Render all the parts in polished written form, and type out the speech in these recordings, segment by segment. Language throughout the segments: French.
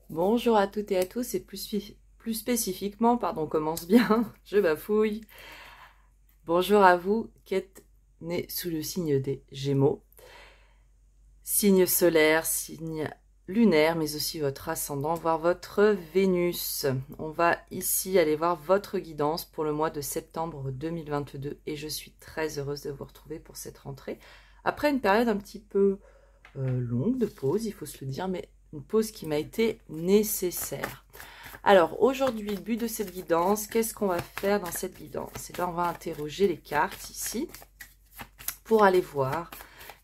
Bonjour à toutes et à tous, et plus spécifiquement, pardon, on commence bien, je bafouille. Bonjour à vous qui êtes nés sous le signe des Gémeaux. Signe solaire, signe lunaire, mais aussi votre ascendant, voire votre Vénus. On va ici aller voir votre guidance pour le mois de septembre 2022 et je suis très heureuse de vous retrouver pour cette rentrée. Après une période un petit peu longue de pause, il faut se le dire, mais une pause qui m'a été nécessaire. Alors aujourd'hui, le but de cette guidance, qu'est-ce qu'on va faire dans cette guidance? Et bien, on va interroger les cartes ici pour aller voir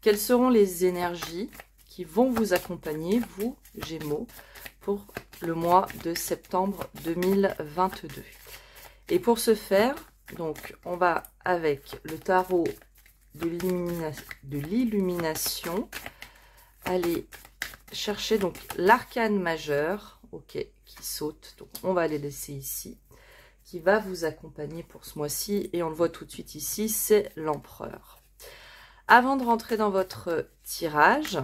quelles seront les énergies qui vont vous accompagner, vous Gémeaux, pour le mois de septembre 2022. Et pour ce faire, donc on va avec le tarot de l'illumination aller chercher donc l'arcane majeur, ok, qui saute. Donc on va les laisser ici, qui va vous accompagner pour ce mois-ci. Et on le voit tout de suite ici, c'est l'empereur. Avant de rentrer dans votre tirage,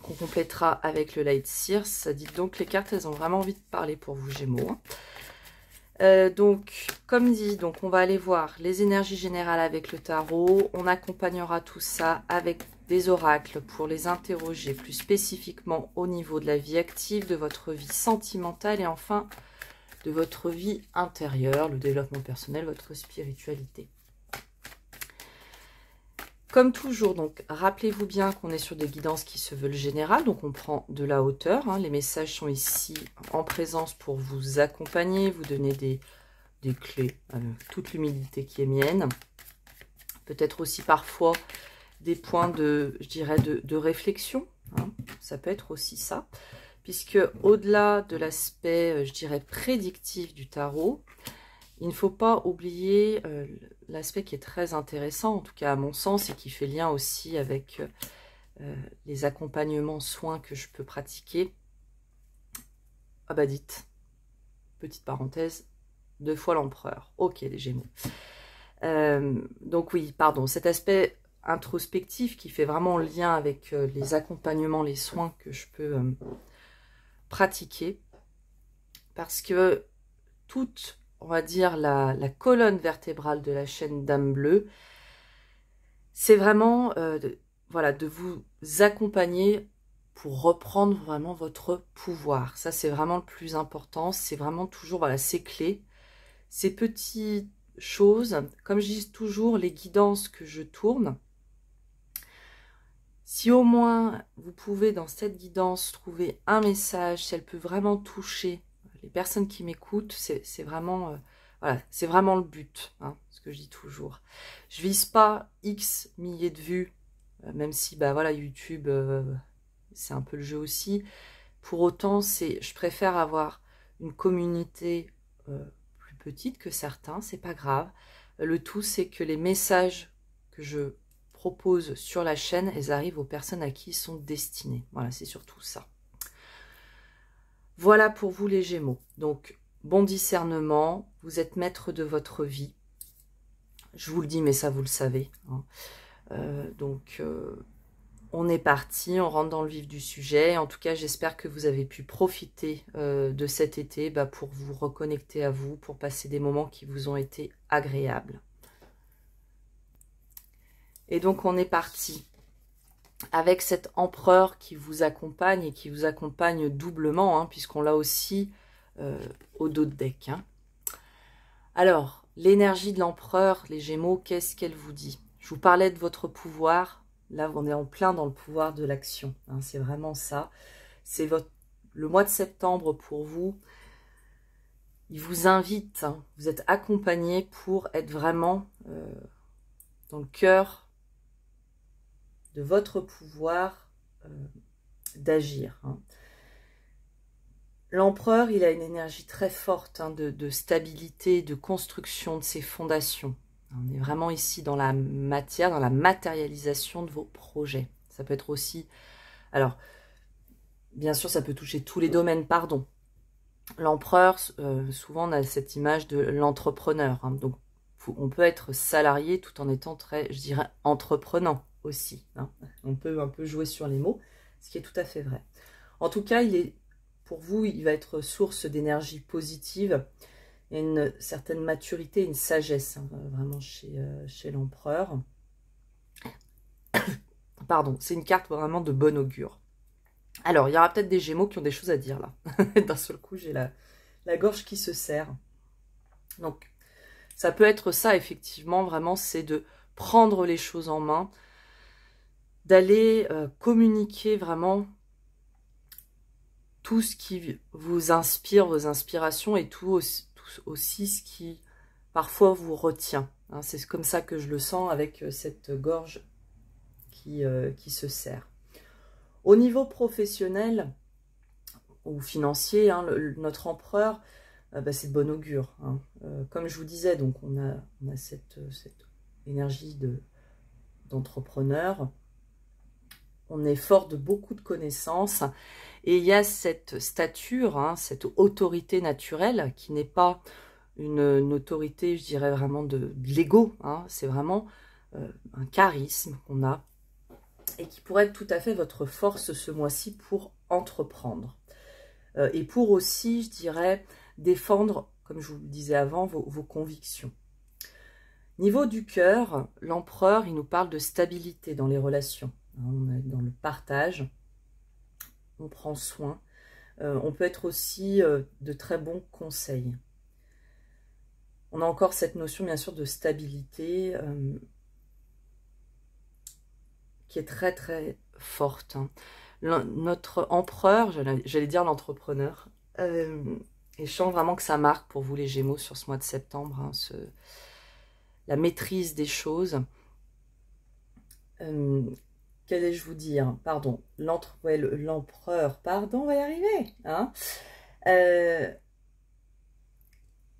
qu'on complétera avec le Light Seer, ça dit donc les cartes, elles ont vraiment envie de parler pour vous Gémeaux. Donc, comme dit, donc on va aller voir les énergies générales avec le tarot. On accompagnera tout ça avec des oracles pour les interroger plus spécifiquement au niveau de la vie active, de votre vie sentimentale et enfin de votre vie intérieure, le développement personnel, votre spiritualité. Comme toujours, donc rappelez-vous bien qu'on est sur des guidances qui se veulent générales, donc on prend de la hauteur. Hein, les messages sont ici en présence pour vous accompagner, vous donner des clés, toute l'humilité qui est mienne. Peut-être aussi parfois des points de, je dirais, de réflexion. Hein, ça peut être aussi ça. Puisque au-delà de l'aspect, je dirais, prédictif du tarot, il ne faut pas oublier l'aspect qui est très intéressant, en tout cas à mon sens, et qui fait lien aussi avec les accompagnements soins que je peux pratiquer. Ah bah dites, petite parenthèse, 2 fois l'empereur. Ok les Gémeaux. Donc oui, pardon, cet aspect introspectif qui fait vraiment lien avec les accompagnements, les soins que je peux pratiquer. Parce que toute, on va dire, la colonne vertébrale de la chaîne Dame Bleue, c'est vraiment voilà, de vous accompagner pour reprendre vraiment votre pouvoir. Ça, c'est vraiment le plus important. C'est vraiment toujours, voilà, ces clés, ces petites choses. Comme je dis toujours, les guidances que je tourne, si au moins vous pouvez dans cette guidance trouver un message, si elle peut vraiment toucher les personnes qui m'écoutent, c'est vraiment, voilà, c'est vraiment le but, hein, ce que je dis toujours. Je vise pas X milliers de vues, même si bah voilà YouTube, c'est un peu le jeu aussi. Pour autant, je préfère avoir une communauté plus petite que certains, c'est pas grave. Le tout, c'est que les messages que je propose sur la chaîne, elles arrivent aux personnes à qui ils sont destinés. Voilà, c'est surtout ça. Voilà pour vous les Gémeaux. Donc, bon discernement, vous êtes maître de votre vie. Je vous le dis, mais ça vous le savez. Hein. On est parti, on rentre dans le vif du sujet. En tout cas, j'espère que vous avez pu profiter de cet été pour vous reconnecter à vous, pour passer des moments qui vous ont été agréables. Et donc, on est parti avec cet empereur qui vous accompagne et qui vous accompagne doublement, hein, puisqu'on l'a aussi au dos de deck. Hein. Alors, l'énergie de l'empereur, les Gémeaux, qu'est-ce qu'elle vous dit? Je vous parlais de votre pouvoir. Là, on est en plein dans le pouvoir de l'action. Hein, c'est vraiment ça. C'est le mois de septembre pour vous. Il vous invite, hein, vous êtes accompagné pour être vraiment dans le cœur de votre pouvoir d'agir. Hein. L'empereur, il a une énergie très forte hein, de stabilité, de construction de ses fondations. On est vraiment ici dans la matière, dans la matérialisation de vos projets. Ça peut être aussi... Alors, bien sûr, ça peut toucher tous les domaines, pardon. L'empereur, souvent, on a cette image de l'entrepreneur. Hein, donc, on peut être salarié tout en étant très, je dirais, entreprenant aussi. Hein. On peut un peu jouer sur les mots, ce qui est tout à fait vrai. En tout cas, pour vous, il va être source d'énergie positive. Il y a une certaine maturité, une sagesse, hein, vraiment chez l'empereur. Pardon, c'est une carte vraiment de bon augure. Alors, il y aura peut-être des Gémeaux qui ont des choses à dire là. D'un seul coup, j'ai la gorge qui se serre. Donc, ça peut être ça, effectivement, vraiment, c'est de prendre les choses en main, d'aller communiquer vraiment tout ce qui vous inspire, vos inspirations, et tout aussi ce qui parfois vous retient. Hein, c'est comme ça que je le sens avec cette gorge qui se serre. Au niveau professionnel ou financier, hein, notre empereur, c'est de bon augure. Hein. Comme je vous disais, donc on a cette énergie d'entrepreneur. On est fort de beaucoup de connaissances. Et il y a cette stature, hein, cette autorité naturelle qui n'est pas une autorité, je dirais vraiment de l'ego. Hein, c'est vraiment un charisme qu'on a et qui pourrait être tout à fait votre force ce mois-ci pour entreprendre. Et pour aussi, je dirais, défendre, comme je vous le disais avant, vos convictions. Niveau du cœur, l'empereur, il nous parle de stabilité dans les relations. On est dans le partage, on prend soin. On peut être aussi de très bons conseils. On a encore cette notion, bien sûr, de stabilité qui est très, très forte. Hein. Notre empereur, j'allais dire l'entrepreneur, et je sens vraiment que ça marque pour vous les Gémeaux sur ce mois de septembre, hein, la maîtrise des choses. Qu'allais-je vous dire? Pardon, l'empereur, pardon, on va y arriver. Hein,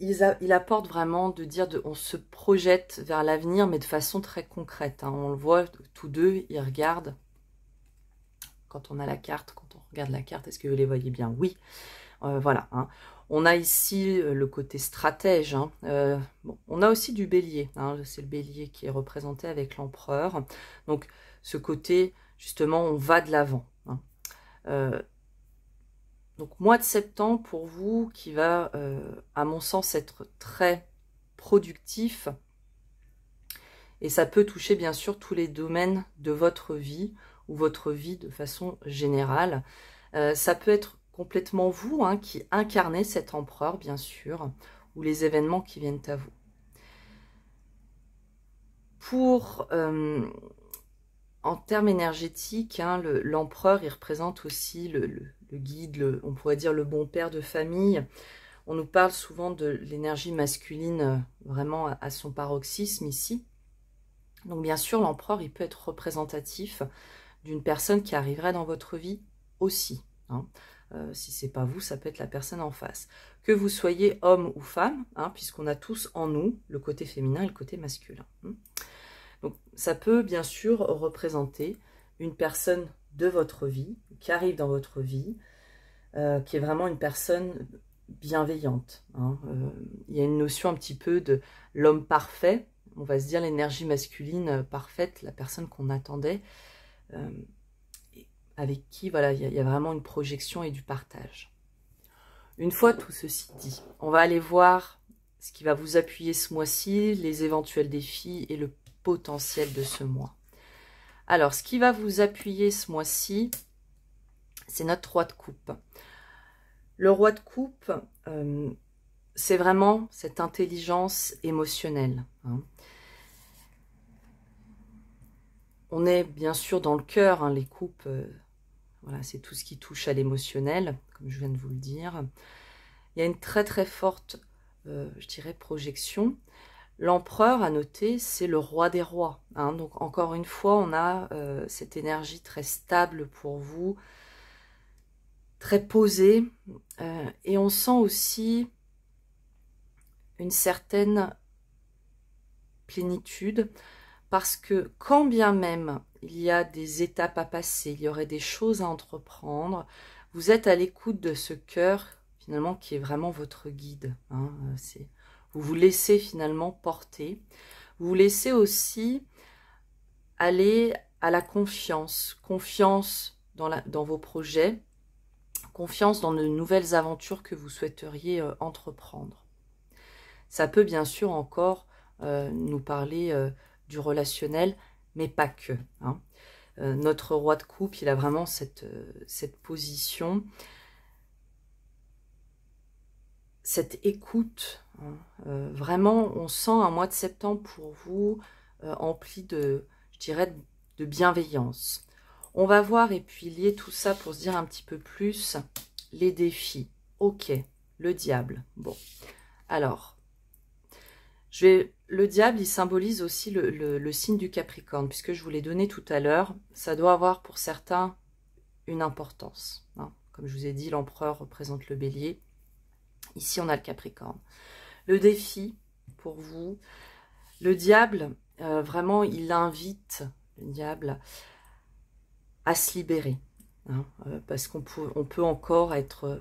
il apporte vraiment de dire, on se projette vers l'avenir, mais de façon très concrète. Hein. On le voit, tous deux, ils regardent. Quand on a la carte, quand on regarde la carte, est-ce que vous les voyez bien? Oui. Voilà. Hein. On a ici le côté stratège. Hein. Bon, on a aussi du bélier. Hein. C'est le bélier qui est représenté avec l'empereur. Donc, ce côté, justement, on va de l'avant. Hein. Donc, mois de septembre, pour vous, qui va, à mon sens, être très productif. Et ça peut toucher, bien sûr, tous les domaines de votre vie ou votre vie de façon générale. Ça peut être complètement vous, hein, qui incarnez cet empereur, bien sûr, ou les événements qui viennent à vous. Pour, en termes énergétiques, hein, l'empereur, il représente aussi le guide, on pourrait dire le bon père de famille. On nous parle souvent de l'énergie masculine vraiment à son paroxysme ici. Donc bien sûr, l'empereur, il peut être représentatif d'une personne qui arriverait dans votre vie aussi. Hein. Si c'est pas vous, ça peut être la personne en face. Que vous soyez homme ou femme, hein, puisqu'on a tous en nous le côté féminin et le côté masculin. Hein. Donc ça peut bien sûr représenter une personne de votre vie, qui arrive dans votre vie, qui est vraiment une personne bienveillante. Hein. Il y a une notion un petit peu de l'homme parfait, on va se dire l'énergie masculine parfaite, la personne qu'on attendait, avec qui voilà, il y a vraiment une projection et du partage. Une fois tout ceci dit, on va aller voir ce qui va vous appuyer ce mois-ci, les éventuels défis et le potentiel de ce mois. Alors, ce qui va vous appuyer ce mois-ci, c'est notre roi de coupe. Le roi de coupe, c'est vraiment cette intelligence émotionnelle. Hein. On est bien sûr dans le cœur, hein, les coupes, voilà, c'est tout ce qui touche à l'émotionnel, comme je viens de vous le dire. Il y a une très très forte, je dirais, projection. L'empereur, à noter, c'est le roi des rois. Hein. Donc encore une fois, on a cette énergie très stable pour vous, très posée. Et on sent aussi une certaine plénitude. Parce que quand bien même il y a des étapes à passer, il y aurait des choses à entreprendre, vous êtes à l'écoute de ce cœur, finalement, qui est vraiment votre guide. Hein. Vous vous laissez finalement porter. Vous vous laissez aussi aller à la confiance. Confiance dans vos projets, confiance dans de nouvelles aventures que vous souhaiteriez entreprendre. Ça peut bien sûr encore nous parler du relationnel, mais pas que. Hein. Notre roi de coupe, il a vraiment cette position, cette écoute. Hein. Vraiment, on sent un mois de septembre pour vous empli de, je dirais, de bienveillance. On va voir et puis lier tout ça pour se dire un petit peu plus les défis. Ok, le diable. Bon, alors, le diable, il symbolise aussi le signe du Capricorne, puisque je vous l'ai donné tout à l'heure. Ça doit avoir pour certains une importance. Hein. Comme je vous ai dit, l'empereur représente le bélier. Ici, on a le Capricorne. Le défi pour vous, le diable, vraiment, il invite le diable à se libérer. Hein, parce qu'on peut encore être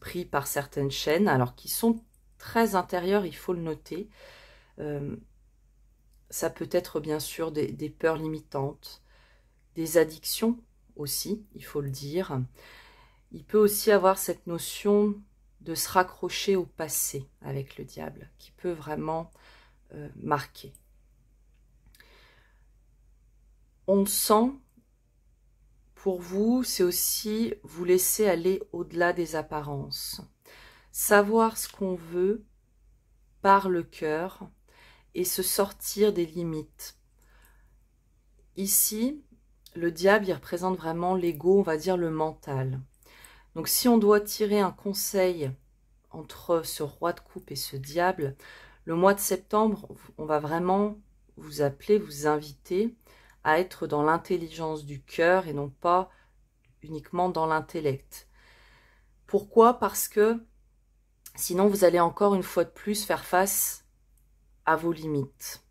pris par certaines chaînes, alors qui sont très intérieures, il faut le noter. Ça peut être bien sûr des peurs limitantes, des addictions aussi, il faut le dire. Il peut aussi avoir cette notion de se raccrocher au passé avec le diable, qui peut vraiment marquer. On sent, pour vous, c'est aussi vous laisser aller au-delà des apparences. Savoir ce qu'on veut par le cœur et se sortir des limites. Ici, le diable, il représente vraiment l'ego, on va dire le mental. Donc si on doit tirer un conseil entre ce roi de coupe et ce diable, le mois de septembre, on va vraiment vous appeler, vous inviter à être dans l'intelligence du cœur et non pas uniquement dans l'intellect. Pourquoi? Parce que sinon vous allez encore une fois de plus faire face à vos limites.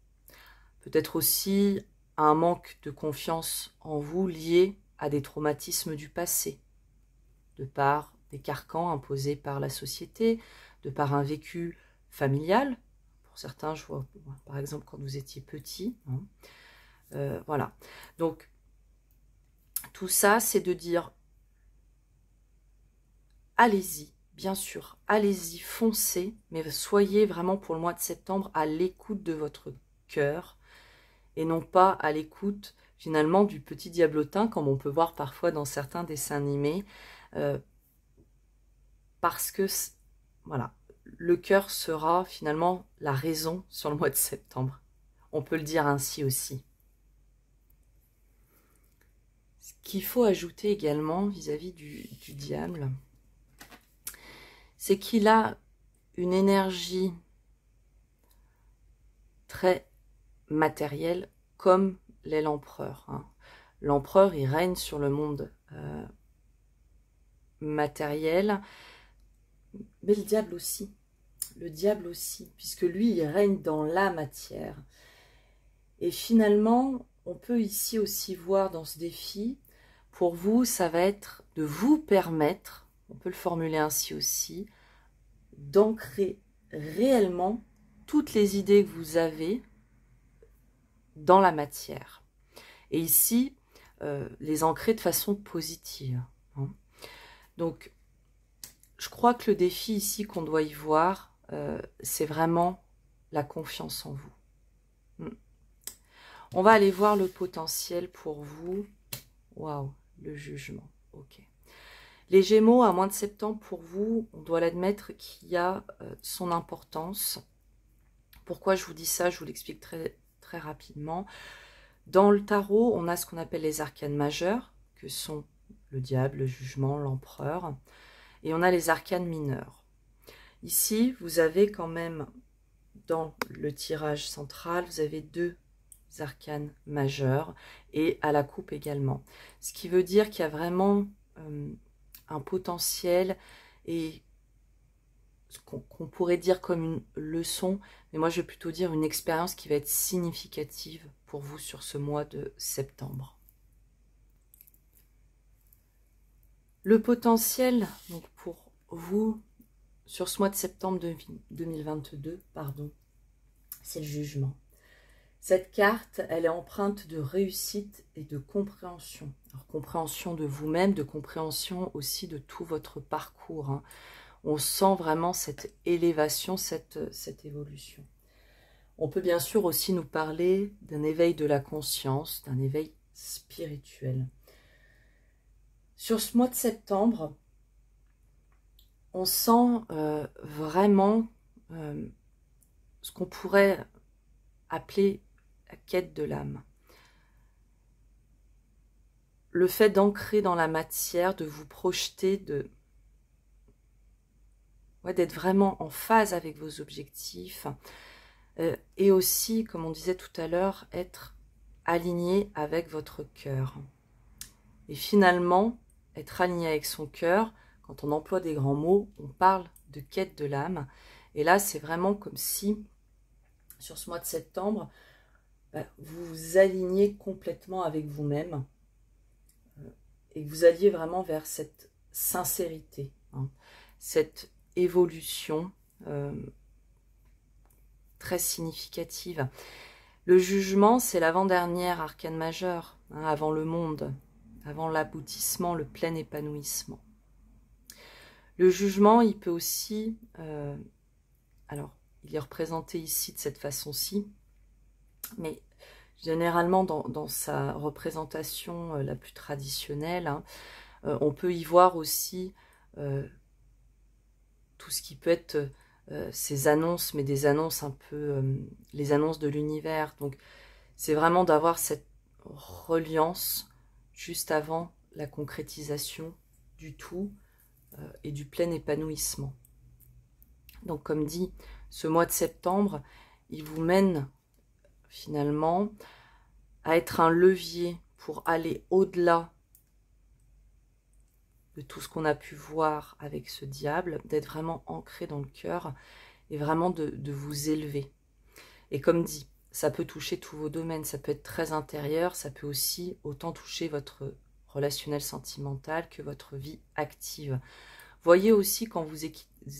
Peut-être aussi à un manque de confiance en vous lié à des traumatismes du passé, de par des carcans imposés par la société, de par un vécu familial. Pour certains, je vois, par exemple, quand vous étiez petit. Hein. Voilà. Donc, tout ça, c'est de dire, allez-y, bien sûr, allez-y, foncez, mais soyez vraiment pour le mois de septembre à l'écoute de votre cœur et non pas à l'écoute, finalement, du petit diablotin, comme on peut voir parfois dans certains dessins animés, parce que, voilà, le cœur sera finalement la raison sur le mois de septembre. On peut le dire ainsi aussi. Ce qu'il faut ajouter également vis-à-vis du diable, c'est qu'il a une énergie très matérielle comme l'est l'empereur. Hein. L'empereur, il règne sur le monde matériel, mais le diable aussi. Le diable aussi, puisque lui, il règne dans la matière. Et finalement, on peut ici aussi voir dans ce défi, pour vous, ça va être de vous permettre, on peut le formuler ainsi aussi, d'ancrer réellement toutes les idées que vous avez dans la matière. Et ici, les ancrer de façon positive. Hein. Donc, je crois que le défi ici qu'on doit y voir, c'est vraiment la confiance en vous. On va aller voir le potentiel pour vous. Waouh, le jugement. Ok. Les Gémeaux, à mois de septembre, pour vous, on doit l'admettre qu'il y a son importance. Pourquoi je vous dis ça? Je vous l'explique très, très rapidement. Dans le tarot, on a ce qu'on appelle les arcanes majeures, que sont le diable, le jugement, l'empereur. Et on a les arcanes mineurs. Ici, vous avez quand même, dans le tirage central, vous avez deux arcanes majeures et à la coupe également. Ce qui veut dire qu'il y a vraiment un potentiel et ce qu'on pourrait dire comme une leçon, mais moi je vais plutôt dire une expérience qui va être significative pour vous sur ce mois de septembre. Le potentiel donc pour vous sur ce mois de septembre 2022, c'est le jugement. Cette carte, elle est empreinte de réussite et de compréhension. Alors, compréhension de vous-même, de compréhension aussi de tout votre parcours, hein. On sent vraiment cette élévation, cette évolution. On peut bien sûr aussi nous parler d'un éveil de la conscience, d'un éveil spirituel. Sur ce mois de septembre, on sent vraiment ce qu'on pourrait appeler la quête de l'âme. Le fait d'ancrer dans la matière, de vous projeter, d'être vraiment en phase avec vos objectifs, et aussi, comme on disait tout à l'heure, être aligné avec votre cœur. Et finalement, être aligné avec son cœur, quand on emploie des grands mots, on parle de quête de l'âme. Et là, c'est vraiment comme si, sur ce mois de septembre, vous vous alignez complètement avec vous-même et que vous alliez vraiment vers cette sincérité, hein, cette évolution très significative. Le jugement, c'est l'avant-dernière arcane majeure, hein, avant le monde, avant l'aboutissement, le plein épanouissement. Le jugement, il peut aussi, alors, il est représenté ici de cette façon-ci, mais généralement dans sa représentation la plus traditionnelle, hein, on peut y voir aussi tout ce qui peut être ces annonces, mais des annonces un peu, les annonces de l'univers. Donc, c'est vraiment d'avoir cette reliance juste avant la concrétisation du tout et du plein épanouissement. Donc, comme dit, ce mois de septembre, il vous mène finalement à être un levier pour aller au-delà de tout ce qu'on a pu voir avec ce diable, d'être vraiment ancré dans le cœur et vraiment de vous élever. Et comme dit, ça peut toucher tous vos domaines, ça peut être très intérieur, ça peut aussi autant toucher votre relationnel sentimental que votre vie active. Voyez aussi quand vous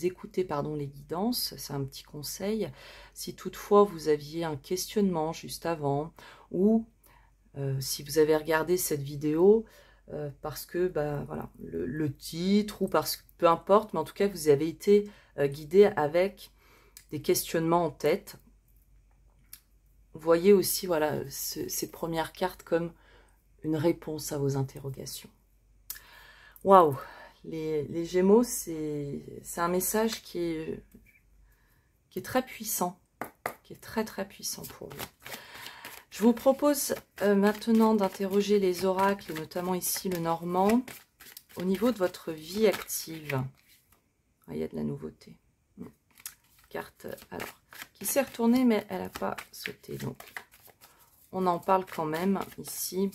écoutez les guidances, c'est un petit conseil, si toutefois vous aviez un questionnement juste avant, ou si vous avez regardé cette vidéo parce que voilà, le titre, ou parce que peu importe, mais en tout cas vous avez été guidé avec des questionnements en tête. Voyez aussi voilà, ces premières cartes comme une réponse à vos interrogations. Waouh! Les Gémeaux, c'est un message qui est très puissant, qui est très très puissant pour vous. Je vous propose maintenant d'interroger les oracles, et notamment ici le Normand, au niveau de votre vie active. Ah, il y a de la nouveauté. Carte, alors, qui s'est retournée, mais elle n'a pas sauté. Donc, on en parle quand même ici.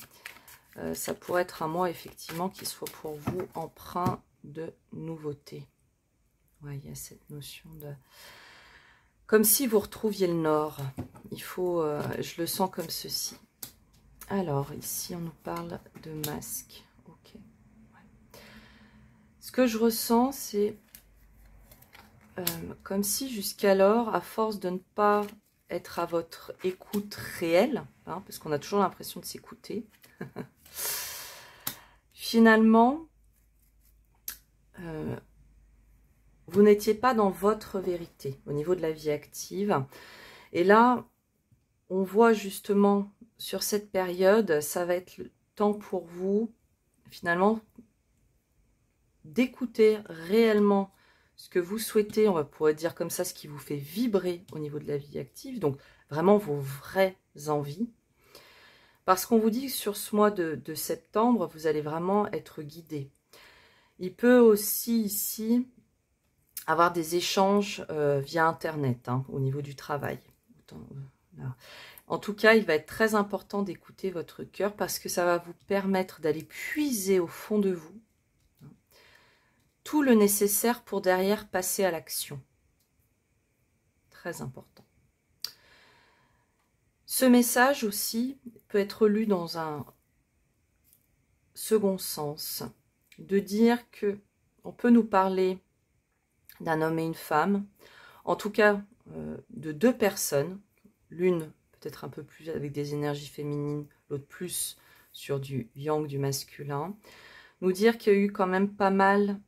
Ça pourrait être un mois, effectivement, qui soit pour vous empreint de nouveauté. Ouais, il y a cette notion de... Comme si vous retrouviez le nord. Il faut... je le sens comme ceci. Alors, ici, on nous parle de masque. Ok. Ouais. Ce que je ressens, c'est... comme si jusqu'alors, à force de ne pas être à votre écoute réelle, hein, parce qu'on a toujours l'impression de s'écouter, finalement, vous n'étiez pas dans votre vérité au niveau de la vie active. Et là, on voit justement sur cette période, ça va être le temps pour vous, finalement, d'écouter réellement ce que vous souhaitez, on va pouvoir dire comme ça, ce qui vous fait vibrer au niveau de la vie active, donc vraiment vos vraies envies. Parce qu'on vous dit que sur ce mois de septembre, vous allez vraiment être guidé. Il peut aussi ici avoir des échanges via Internet, hein, au niveau du travail. En tout cas, il va être très important d'écouter votre cœur parce que ça va vous permettre d'aller puiser au fond de vous tout le nécessaire pour derrière passer à l'action. Très important. Ce message aussi peut être lu dans un second sens, de dire que on peut nous parler d'un homme et une femme, en tout cas de deux personnes, l'une peut-être un peu plus avec des énergies féminines, l'autre plus sur du yang, du masculin. Nous dire qu'il y a eu quand même pas mal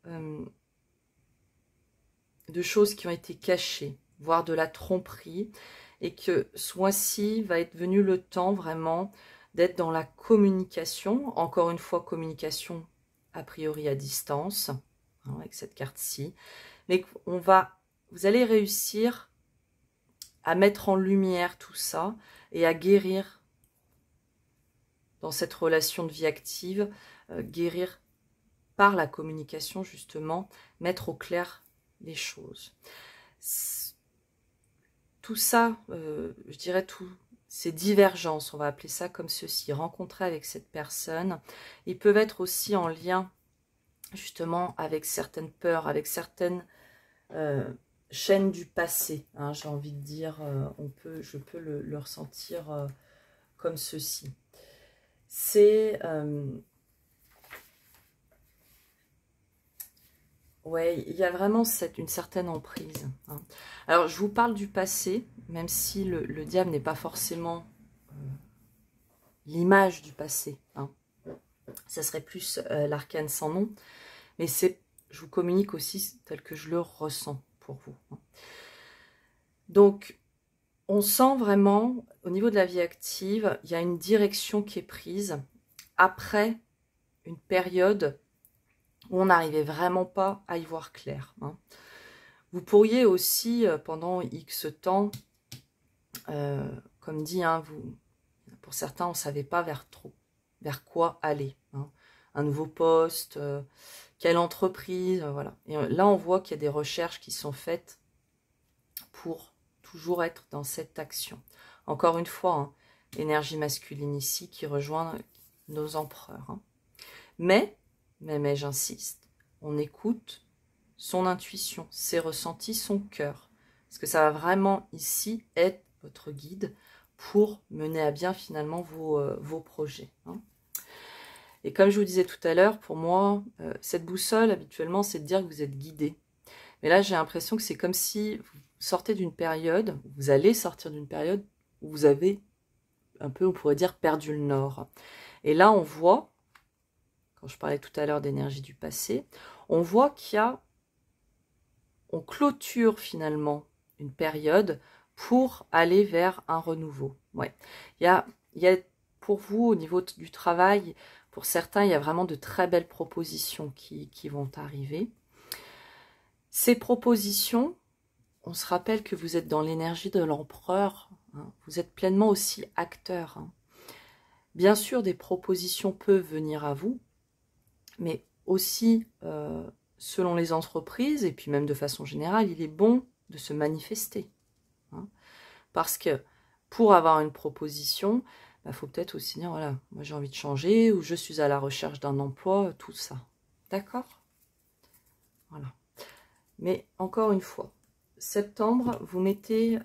de choses qui ont été cachées, voire de la tromperie, et que ce mois-ci va être venu le temps vraiment d'être dans la communication, encore une fois communication a priori à distance, hein, avec cette carte-ci, mais vous allez réussir à mettre en lumière tout ça et à guérir dans cette relation de vie active, guérir par la communication justement, mettre au clair les choses. Tout ça, je dirais tout, ces divergences, on va appeler ça comme ceci, rencontrées avec cette personne, ils peuvent être aussi en lien justement avec certaines peurs, avec certaines chaînes du passé, hein, j'ai envie de dire, je peux le ressentir comme ceci. C'est ouais, il y a vraiment une certaine emprise, hein. Alors, je vous parle du passé, même si le diable n'est pas forcément l'image du passé, hein. Ça serait plus l'arcane sans nom, mais je vous communique aussi tel que je le ressens pour vous, hein. Donc, on sent vraiment, au niveau de la vie active, il y a une direction qui est prise après une période où on n'arrivait vraiment pas à y voir clair, hein. Vous pourriez aussi, pendant X temps, comme dit, hein, pour certains, on ne savait pas vers quoi aller, hein. Un nouveau poste, quelle entreprise, voilà. Et là, on voit qu'il y a des recherches qui sont faites pour toujours être dans cette action. Encore une fois, hein, énergie masculine ici qui rejoint nos empereurs, hein. Mais j'insiste, on écoute son intuition, ses ressentis, son cœur. Parce que ça va vraiment ici être votre guide pour mener à bien finalement vos projets, hein. Et comme je vous disais tout à l'heure, pour moi, cette boussole, habituellement, c'est de dire que vous êtes guidé. Mais là, j'ai l'impression que c'est comme si vous sortez d'une période, vous allez sortir d'une période où vous avez un peu, on pourrait dire, perdu le nord. Et là, on voit, quand je parlais tout à l'heure d'énergie du passé, on voit on clôture finalement une période pour aller vers un renouveau. Ouais. Il y a pour vous, au niveau du travail, pour certains, il y a vraiment de très belles propositions qui vont arriver. Ces propositions, on se rappelle que vous êtes dans l'énergie de l'empereur, hein. Vous êtes pleinement aussi acteur, hein. Bien sûr, des propositions peuvent venir à vous, mais aussi, selon les entreprises, et puis même de façon générale, il est bon de se manifester, hein. Parce que pour avoir une proposition, il faut peut-être aussi dire, voilà, moi j'ai envie de changer, ou je suis à la recherche d'un emploi, tout ça. D'accord? Voilà. Mais encore une fois, septembre, vous mettez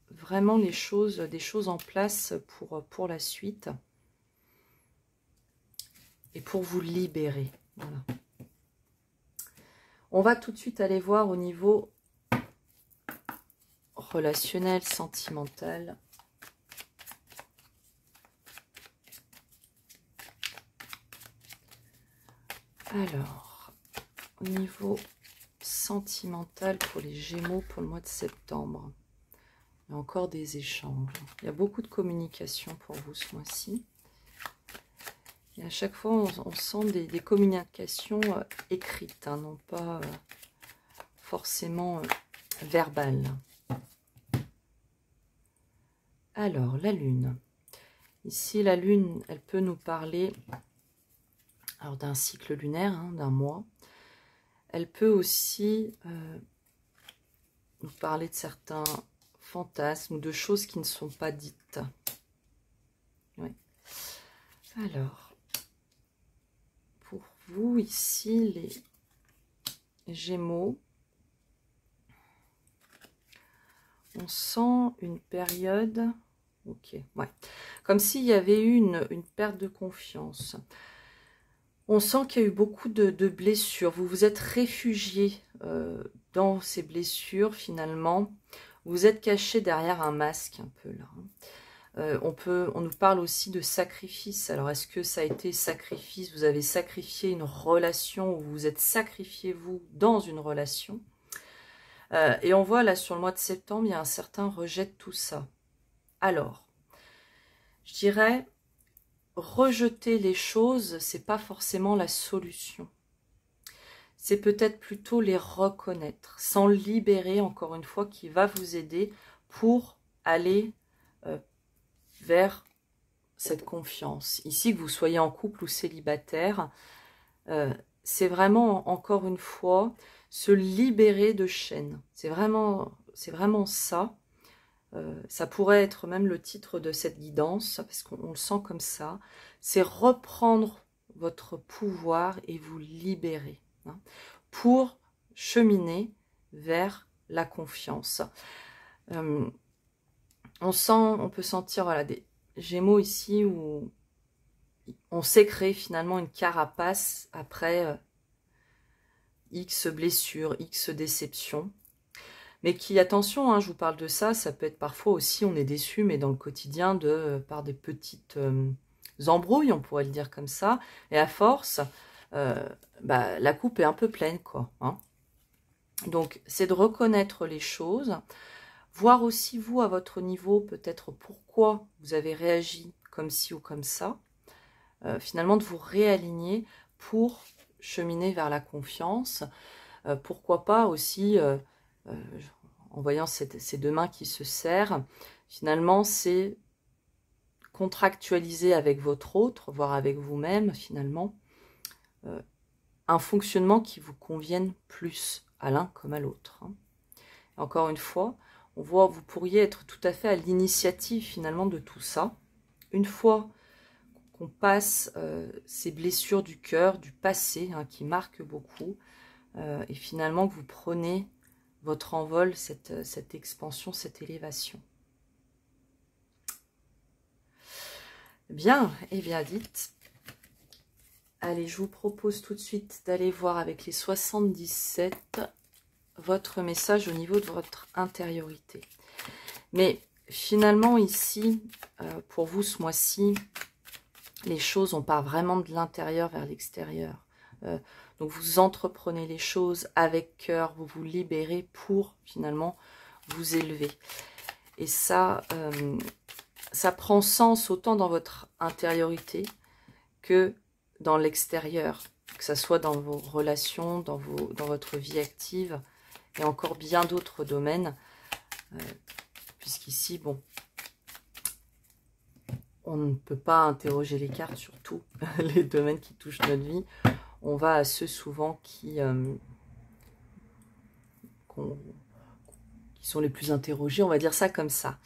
vraiment des choses en place pour la suite et pour vous libérer. Voilà. On va tout de suite aller voir au niveau relationnel, sentimental. Alors, au niveau sentimental pour les Gémeaux pour le mois de septembre, il y a encore des échanges. Il y a beaucoup de communication pour vous ce mois-ci. Et à chaque fois, on sent des communications écrites, hein, non pas forcément verbales. Alors, la Lune. Ici, la Lune, elle peut nous parler d'un cycle lunaire, hein, d'un mois. Elle peut aussi nous parler de certains fantasmes ou de choses qui ne sont pas dites. Oui. Alors, pour vous, ici, les Gémeaux, on sent une période... Ok, ouais. Comme s'il y avait eu une perte de confiance. On sent qu'il y a eu beaucoup de blessures. Vous vous êtes réfugié dans ces blessures, finalement. Vous êtes caché derrière un masque un peu là. On nous parle aussi de sacrifice. Alors, est-ce que ça a été sacrifice? Vous avez sacrifié une relation ou vous vous êtes sacrifié vous dans une relation. Et on voit là sur le mois de septembre, il y a un certain rejet de tout ça. Alors, je dirais, rejeter les choses, c'est pas forcément la solution. C'est peut-être plutôt les reconnaître, s'en libérer encore une fois, qui va vous aider pour aller vers cette confiance. Ici, que vous soyez en couple ou célibataire, c'est vraiment, encore une fois, se libérer de chaînes. C'est vraiment ça. Ça pourrait être même le titre de cette guidance, parce qu'on le sent comme ça. C'est reprendre votre pouvoir et vous libérer, hein, pour cheminer vers la confiance. On peut sentir voilà, des Gémeaux ici où on s'est créé finalement une carapace après X blessures, X déceptions. Mais qui, attention, hein, je vous parle de ça, ça peut être parfois aussi, on est déçu, mais dans le quotidien, par des petites embrouilles, on pourrait le dire comme ça. Et à force, la coupe est un peu pleine, quoi. Hein. Donc, c'est de reconnaître les choses, voir aussi, vous, à votre niveau, peut-être pourquoi vous avez réagi comme ci ou comme ça. Finalement, de vous réaligner pour cheminer vers la confiance. Pourquoi pas aussi... en voyant ces deux mains qui se serrent, finalement, c'est contractualiser avec votre autre, voire avec vous-même, finalement, un fonctionnement qui vous convienne plus à l'un comme à l'autre. Hein. Encore une fois, on voit, vous pourriez être tout à fait à l'initiative, finalement, de tout ça. Une fois qu'on passe ces blessures du cœur, du passé, hein, qui marquent beaucoup, et finalement que vous prenez votre envol, cette expansion, cette élévation. Bien, et bien dites. Allez, je vous propose tout de suite d'aller voir avec les 77 votre message au niveau de votre intériorité. Mais finalement ici, pour vous ce mois-ci, les choses, on part vraiment de l'intérieur vers l'extérieur. Donc vous entreprenez les choses avec cœur, vous vous libérez pour finalement vous élever. Et ça, ça prend sens autant dans votre intériorité que dans l'extérieur, que ce soit dans vos relations, dans votre vie active et encore bien d'autres domaines. Puisqu'ici, bon, on ne peut pas interroger les cartes sur tous les domaines qui touchent notre vie. On va à ceux souvent qui sont les plus interrogés, on va dire ça comme ça.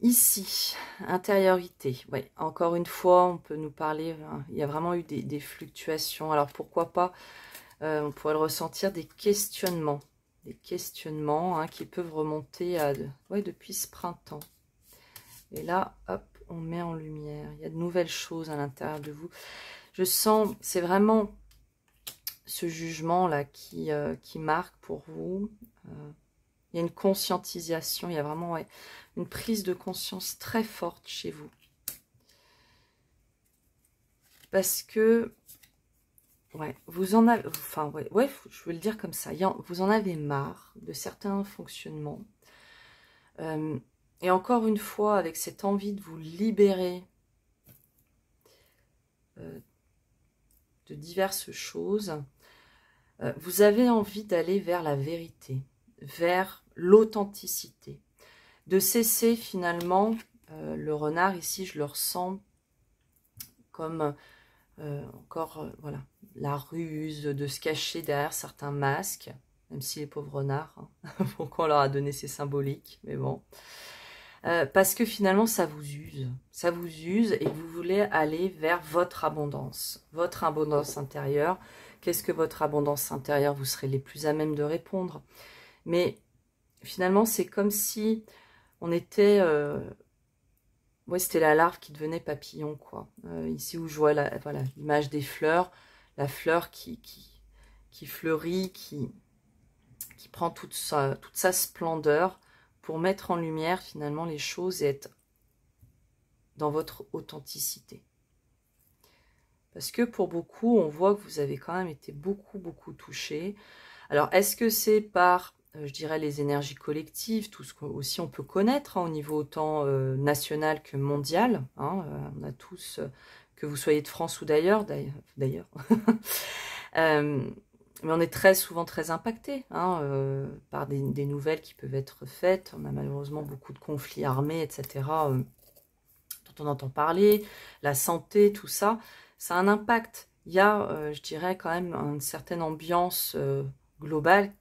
Ici, intériorité, ouais, encore une fois, on peut nous parler, il y a vraiment eu des fluctuations, alors pourquoi pas, on pourrait le ressentir, des questionnements hein, qui peuvent remonter à, depuis ce printemps. Et là, hop, on met en lumière, il y a de nouvelles choses à l'intérieur de vous. Je sens, c'est vraiment ce jugement-là qui marque pour vous. Il y a une conscientisation, il y a vraiment une prise de conscience très forte chez vous. Parce que, vous en avez, je veux le dire comme ça, vous en avez marre de certains fonctionnements. Et encore une fois, avec cette envie de vous libérer de diverses choses, vous avez envie d'aller vers la vérité, vers l'authenticité, de cesser finalement, le renard ici, je le ressens comme voilà, la ruse, de se cacher derrière certains masques, même si les pauvres renards, hein, pourquoi on leur a donné ces symboliques, mais bon. Parce que finalement, ça vous use et vous voulez aller vers votre abondance intérieure. Qu'est-ce que votre abondance intérieure? Vous serez les plus à même de répondre. Mais finalement, c'est comme si on était... c'était la larve qui devenait papillon, quoi. Ici où je vois l'image des fleurs, la fleur qui fleurit, qui prend toute sa splendeur pour mettre en lumière finalement les choses et être dans votre authenticité. Parce que pour beaucoup, on voit que vous avez quand même été beaucoup touchés. Alors, est-ce que c'est par, je dirais, les énergies collectives, tout ce qu'aussi on peut connaître hein, au niveau autant national que mondial hein, on a tous, que vous soyez de France ou d'ailleurs, mais on est très souvent très impacté hein, par des nouvelles qui peuvent être faites. On a malheureusement beaucoup de conflits armés, etc., dont on entend parler, la santé, tout ça, ça a un impact. Il y a, je dirais, quand même une certaine ambiance globale.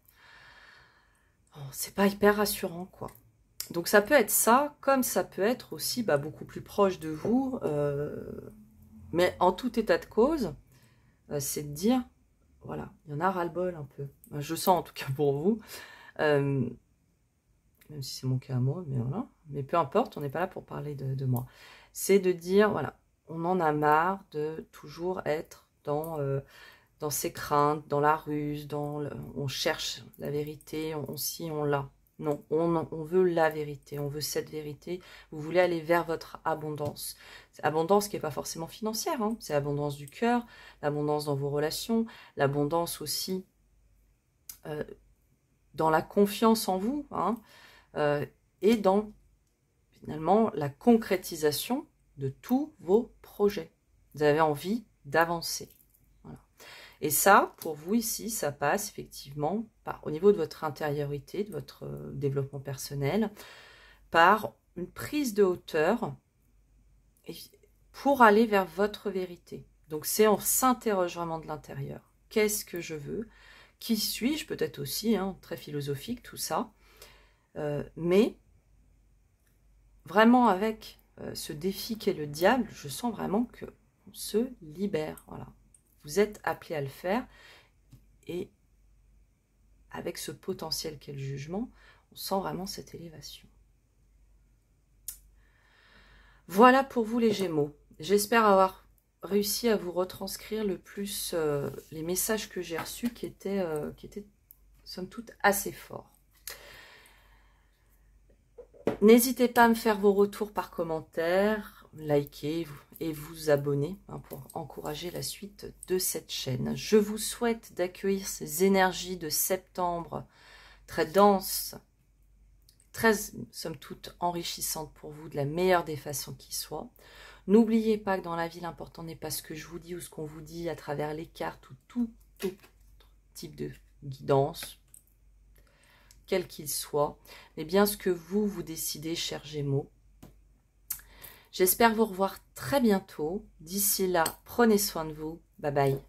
Oh, c'est pas hyper rassurant, quoi. Donc ça peut être ça, comme ça peut être aussi beaucoup plus proche de vous. Mais en tout état de cause, c'est de dire, voilà, il y en a ras-le-bol un peu. Je sens en tout cas pour vous. Même si c'est mon cas à moi, mais voilà. Mais peu importe, on n'est pas là pour parler de moi. C'est de dire, voilà, on en a marre de toujours être dans ses craintes, dans la ruse, on cherche la vérité, on l'a. Non, on veut la vérité, on veut cette vérité. Vous voulez aller vers votre abondance. Abondance qui n'est pas forcément financière, hein. C'est l'abondance du cœur, l'abondance dans vos relations, l'abondance aussi dans la confiance en vous, hein, et dans finalement la concrétisation de tous vos projets. Vous avez envie d'avancer. Voilà. Et ça, pour vous ici, ça passe effectivement au niveau de votre intériorité, de votre développement personnel, par une prise de hauteur pour aller vers votre vérité. Donc c'est on s'interroge vraiment de l'intérieur. Qu'est-ce que je veux? Qui suis-je? Peut-être aussi, hein, très philosophique tout ça. Mais vraiment avec ce défi qu'est le diable, je sens vraiment qu'on se libère. Voilà. Vous êtes appelé à le faire. Et avec ce potentiel qu'est le jugement, on sent vraiment cette élévation. Voilà pour vous les Gémeaux. J'espère avoir réussi à vous retranscrire le plus les messages que j'ai reçus qui étaient somme toute assez forts. N'hésitez pas à me faire vos retours par commentaire, liker et vous abonner hein, pour encourager la suite de cette chaîne. Je vous souhaite d'accueillir ces énergies de septembre très denses, très, somme toute, enrichissantes pour vous, de la meilleure des façons qui soit. N'oubliez pas que dans la vie, l'important n'est pas ce que je vous dis ou ce qu'on vous dit à travers les cartes ou tout type de guidance, quel qu'il soit, mais bien ce que vous décidez, chers Gémeaux. J'espère vous revoir très bientôt. D'ici là, prenez soin de vous. Bye bye.